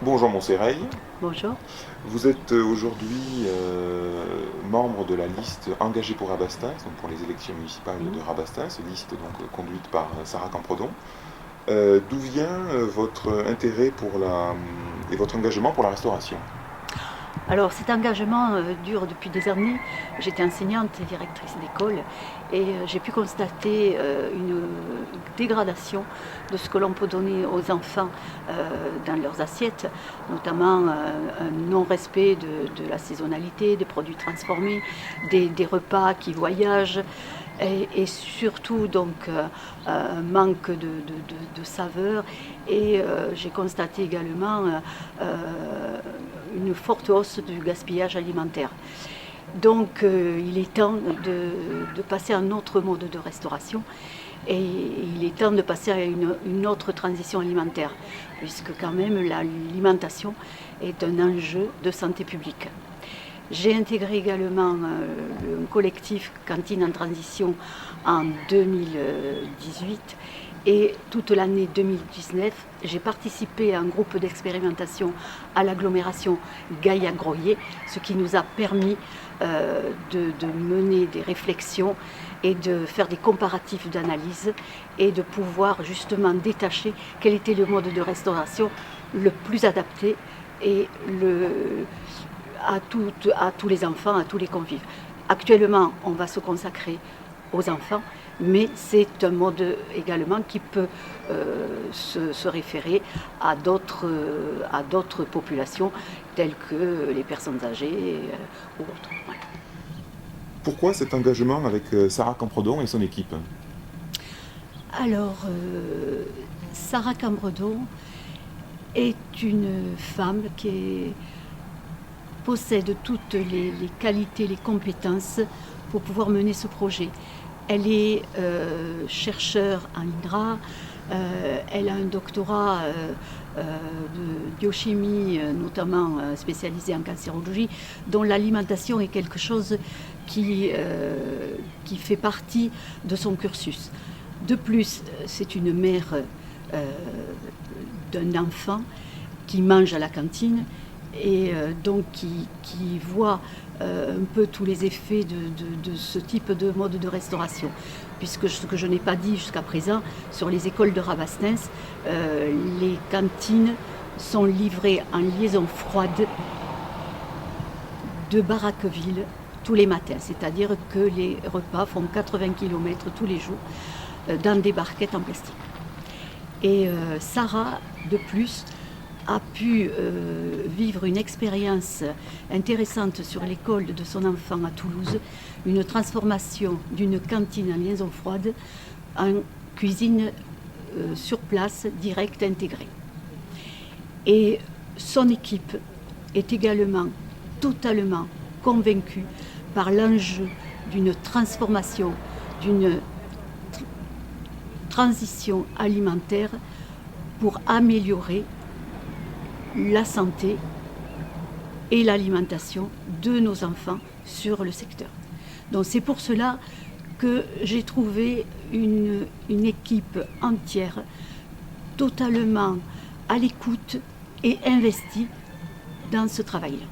Bonjour Montserrat, Bonjour. vous êtes aujourd'hui membre de la liste engagée pour Rabastens, donc pour les élections municipales de Mhm. Rabastens, liste donc conduite par Sarah Campredon. D'où vient votre intérêt et votre engagement pour la restauration? Alors cet engagement dure depuis des années. J'étais enseignante et directrice d'école et j'ai pu constater une dégradation de ce que l'on peut donner aux enfants dans leurs assiettes, notamment un non-respect de la saisonnalité, des produits transformés, des repas qui voyagent. Et surtout donc un manque de saveur et j'ai constaté également une forte hausse du gaspillage alimentaire. Donc il est temps de passer à un autre mode de restauration et il est temps de passer à une autre transition alimentaire, puisque quand même l'alimentation est un enjeu de santé publique. J'ai intégré également un collectif Cantine en transition en 2018 et toute l'année 2019, j'ai participé à un groupe d'expérimentation à l'agglomération Gaillac-Groyer, ce qui nous a permis de mener des réflexions et de faire des comparatifs d'analyse et de pouvoir justement détacher quel était le mode de restauration le plus adapté et à tous les enfants, à tous les convives. Actuellement, on va se consacrer aux enfants, mais c'est un mode également qui peut se référer à d'autres populations telles que les personnes âgées ou autres. Voilà. Pourquoi cet engagement avec Sarah Campredon et son équipe? Alors, Sarah Cambredon est une femme possède toutes les qualités, les compétences pour pouvoir mener ce projet. Elle est chercheure en INRA, elle a un doctorat de biochimie, notamment spécialisé en cancérologie, dont l'alimentation est quelque chose qui fait partie de son cursus. De plus, c'est une mère d'un enfant qui mange à la cantine et donc qui voit un peu tous les effets de ce type de mode de restauration. Puisque ce que je n'ai pas dit jusqu'à présent, sur les écoles de Rabastens, les cantines sont livrées en liaison froide de Barraqueville tous les matins. C'est-à-dire que les repas font 80 km tous les jours dans des barquettes en plastique. Et Sarah, de plus, a pu vivre une expérience intéressante sur l'école de son enfant à Toulouse, une transformation d'une cantine en liaison froide en cuisine sur place, directe, intégrée. Et son équipe est également totalement convaincue par l'enjeu d'une transformation, d'une transition alimentaire pour améliorer la santé et l'alimentation de nos enfants sur le secteur. Donc c'est pour cela que j'ai trouvé une équipe entière totalement à l'écoute et investie dans ce travail-là.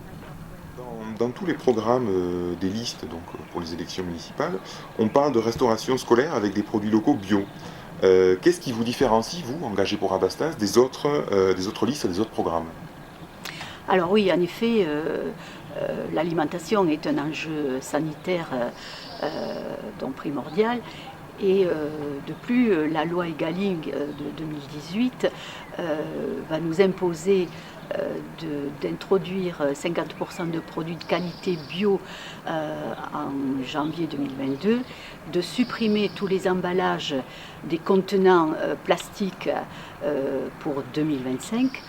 Dans tous les programmes des listes donc, pour les élections municipales, on parle de restauration scolaire avec des produits locaux bio. Qu'est-ce qui vous différencie, vous, engagé pour Rabastens, des autres listes et des autres programmes? Alors oui, en effet, l'alimentation est un enjeu sanitaire donc primordial. Et de plus, la loi Egalim de 2018 va nous imposer d'introduire 50% de produits de qualité bio en janvier 2022, de supprimer tous les emballages des contenants plastiques pour 2025.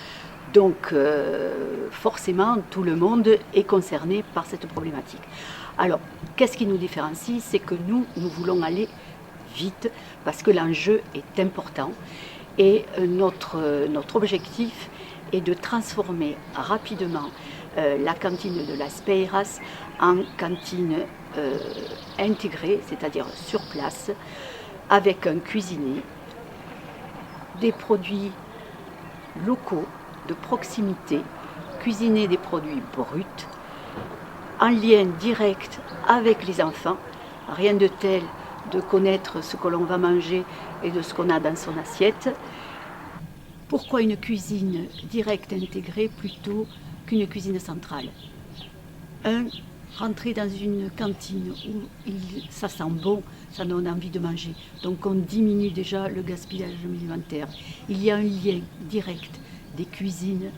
Donc forcément, tout le monde est concerné par cette problématique. Alors, qu'est-ce qui nous différencie? C'est que nous voulons aller vite parce que l'enjeu est important et notre objectif est de transformer rapidement la cantine de la Speiras en cantine intégrée, c'est-à-dire sur place, avec un cuisinier, des produits locaux, de proximité, cuisiner des produits bruts, en lien direct avec les enfants. Rien de tel de connaître ce que l'on va manger et de ce qu'on a dans son assiette. Pourquoi une cuisine directe intégrée plutôt qu'une cuisine centrale? Rentrer dans une cantine où ça sent bon, ça donne envie de manger. Donc on diminue déjà le gaspillage alimentaire. Il y a un lien direct des cuisines,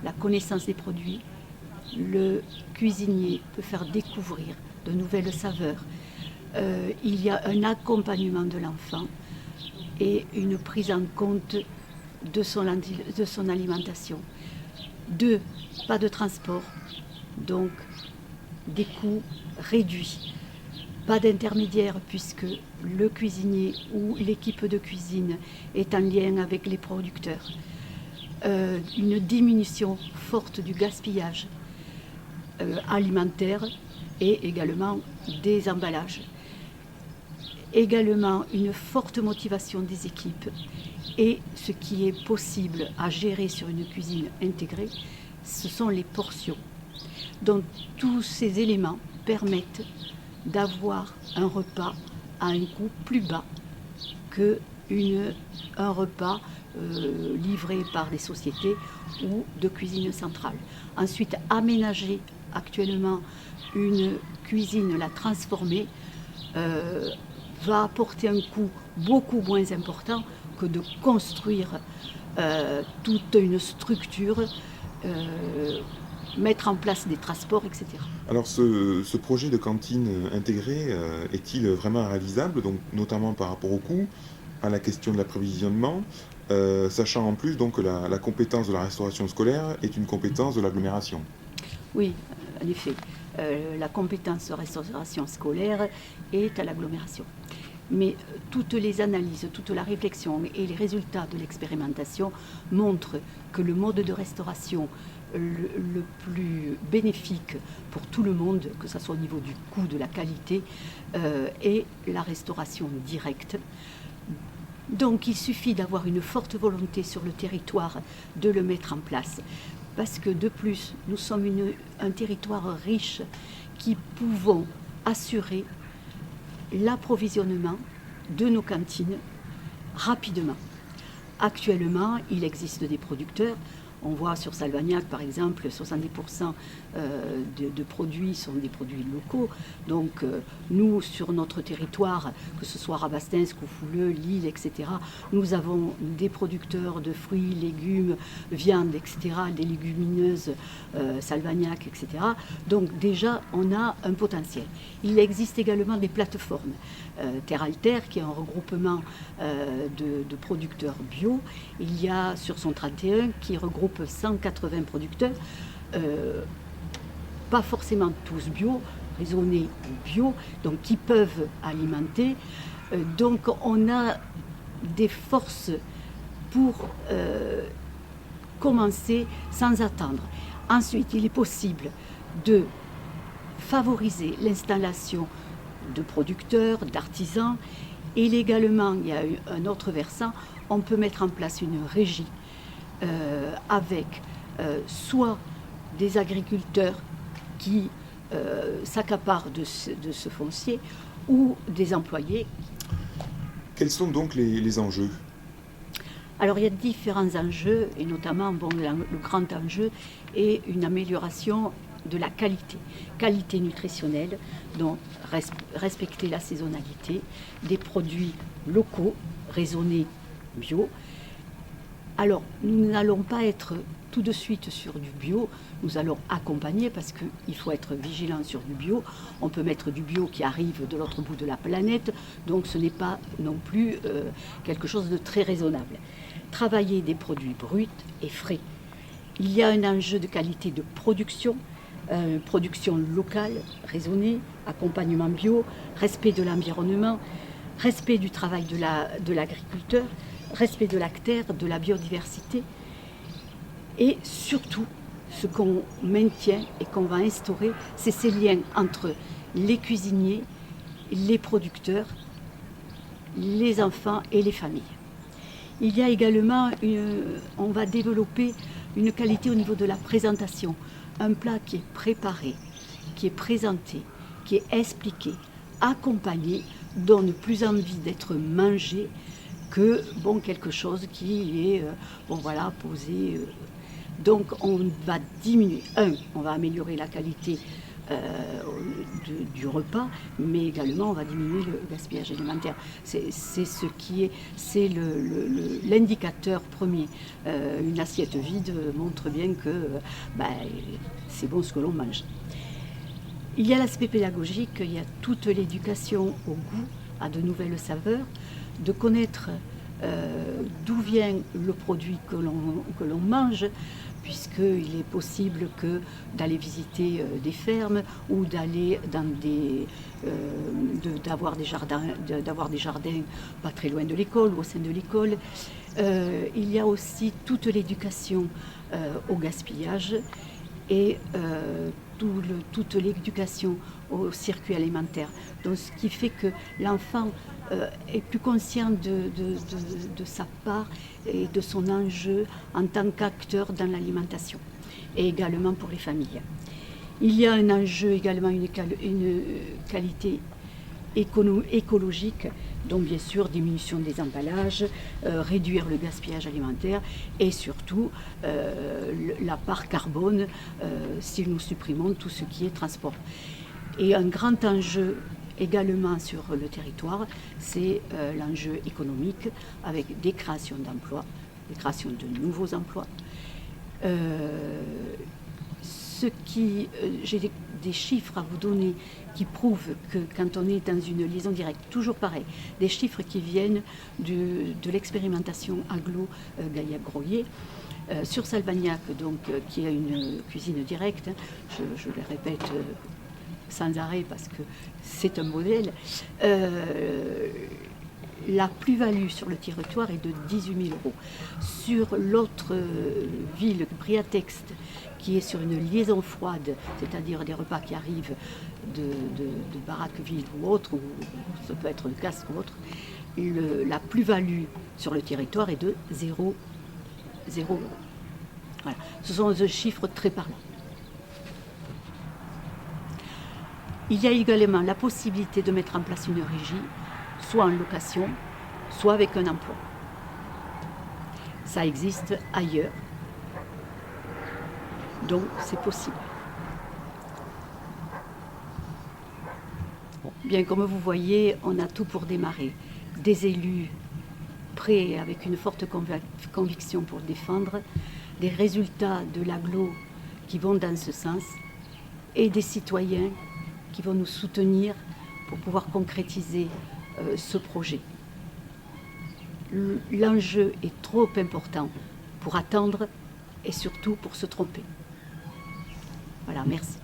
la connaissance des produits. Le cuisinier peut faire découvrir de nouvelles saveurs. Il y a un accompagnement de l'enfant et une prise en compte de son alimentation. 2, pas de transport, donc des coûts réduits. Pas d'intermédiaire puisque le cuisinier ou l'équipe de cuisine est en lien avec les producteurs. Une diminution forte du gaspillage alimentaire et également des emballages. Également une forte motivation des équipes et ce qui est possible à gérer sur une cuisine intégrée, ce sont les portions. Donc tous ces éléments permettent d'avoir un repas à un coût plus bas qu'un repas livré par des sociétés ou de cuisine centrale. Ensuite, aménager actuellement une cuisine, la transformer, va apporter un coût beaucoup moins important que de construire toute une structure, mettre en place des transports, etc. Alors ce projet de cantine intégrée est-il vraiment réalisable, donc, notamment par rapport au coût, à la question de l'approvisionnement, sachant en plus donc, que la compétence de la restauration scolaire est une compétence de l'agglomération? Oui, en effet. La compétence de restauration scolaire est à l'agglomération. Mais toutes les analyses, toute la réflexion et les résultats de l'expérimentation montrent que le mode de restauration le plus bénéfique pour tout le monde, que ce soit au niveau du coût, de la qualité, est la restauration directe. Donc il suffit d'avoir une forte volonté sur le territoire de le mettre en place. Parce que de plus, nous sommes un territoire riche qui pouvons assurer l'approvisionnement de nos cantines rapidement. Actuellement, il existe des producteurs. On voit sur Salvagnac, par exemple, 70% de produits sont des produits locaux. Donc, nous, sur notre territoire, que ce soit Rabastens, Coufouleux, Lille, etc., nous avons des producteurs de fruits, légumes, viande, etc., des légumineuses, Salvagnac, etc. Donc, déjà, on a un potentiel. Il existe également des plateformes. Terre Alter, qui est un regroupement de producteurs bio. Il y a sur son 31 qui regroupe 180 producteurs, pas forcément tous bio, raisonnés ou bio, donc qui peuvent alimenter. Donc on a des forces pour commencer sans attendre. Ensuite, il est possible de favoriser l'installation de producteurs, d'artisans. Et également, il y a un autre versant, on peut mettre en place une régie avec soit des agriculteurs qui s'accaparent de ce foncier ou des employés. Quels sont donc les enjeux? Alors il y a différents enjeux et notamment le grand enjeu est une amélioration de la qualité nutritionnelle, donc respecter la saisonnalité, des produits locaux, raisonnés, bio. Alors, nous n'allons pas être tout de suite sur du bio, nous allons accompagner parce qu'il faut être vigilant sur du bio. On peut mettre du bio qui arrive de l'autre bout de la planète, donc ce n'est pas non plus quelque chose de très raisonnable. Travailler des produits bruts et frais. Il y a un enjeu de qualité de production, production locale, raisonnée, accompagnement bio, respect de l'environnement, respect du travail de l'agriculteur, respect de la terre, de la biodiversité et surtout ce qu'on maintient et qu'on va instaurer, c'est ces liens entre les cuisiniers, les producteurs, les enfants et les familles. Il y a également, on va développer une qualité au niveau de la présentation. Un plat qui est préparé, qui est présenté, qui est expliqué, accompagné, donne plus envie d'être mangé que quelque chose qui est posé. Donc on va diminuer, on va améliorer la qualité du repas, mais également on va diminuer le gaspillage alimentaire. C'est ce qui est, c'est l'indicateur premier. Une assiette vide montre bien que c'est bon ce que l'on mange. Il y a l'aspect pédagogique, il y a toute l'éducation au goût, à de nouvelles saveurs, de connaître d'où vient le produit que l'on mange, puisqu'il est possible d'aller visiter des fermes ou d'aller dans d'avoir des jardins pas très loin de l'école ou au sein de l'école. Il y a aussi toute l'éducation au gaspillage et toute l'éducation au circuit alimentaire. Donc, ce qui fait que l'enfant est plus conscient de sa part et de son enjeu en tant qu'acteur dans l'alimentation, et également pour les familles. Il y a un enjeu également, une qualité écologique, donc bien sûr diminution des emballages, réduire le gaspillage alimentaire et surtout la part carbone si nous supprimons tout ce qui est transport. Et un grand enjeu également sur le territoire, c'est l'enjeu économique avec des créations d'emplois, des créations de nouveaux emplois. J'ai des chiffres à vous donner qui prouvent que quand on est dans une liaison directe, toujours pareil, des chiffres qui viennent de l'expérimentation Aglo Gaillac-Groyer, sur Salvagnac, donc, qui a une cuisine directe, je le répète sans arrêt parce que c'est un modèle, la plus-value sur le territoire est de 18 000 €. Sur l'autre ville, Briatex, qui est sur une liaison froide, c'est-à-dire des repas qui arrivent de Baraqueville ou autre, ou ça peut être de Castres ou autre, la plus-value sur le territoire est de 0 €. Voilà. Ce sont des chiffres très parlants. Il y a également la possibilité de mettre en place une régie, soit en location, soit avec un emploi. Ça existe ailleurs, donc c'est possible. Bien, comme vous voyez, on a tout pour démarrer. Des élus prêts avec une forte conviction pour défendre, des résultats de l'aglo qui vont dans ce sens, et des citoyens qui vont nous soutenir pour pouvoir concrétiser ce projet. L'enjeu est trop important pour attendre et surtout pour se tromper. Voilà, merci.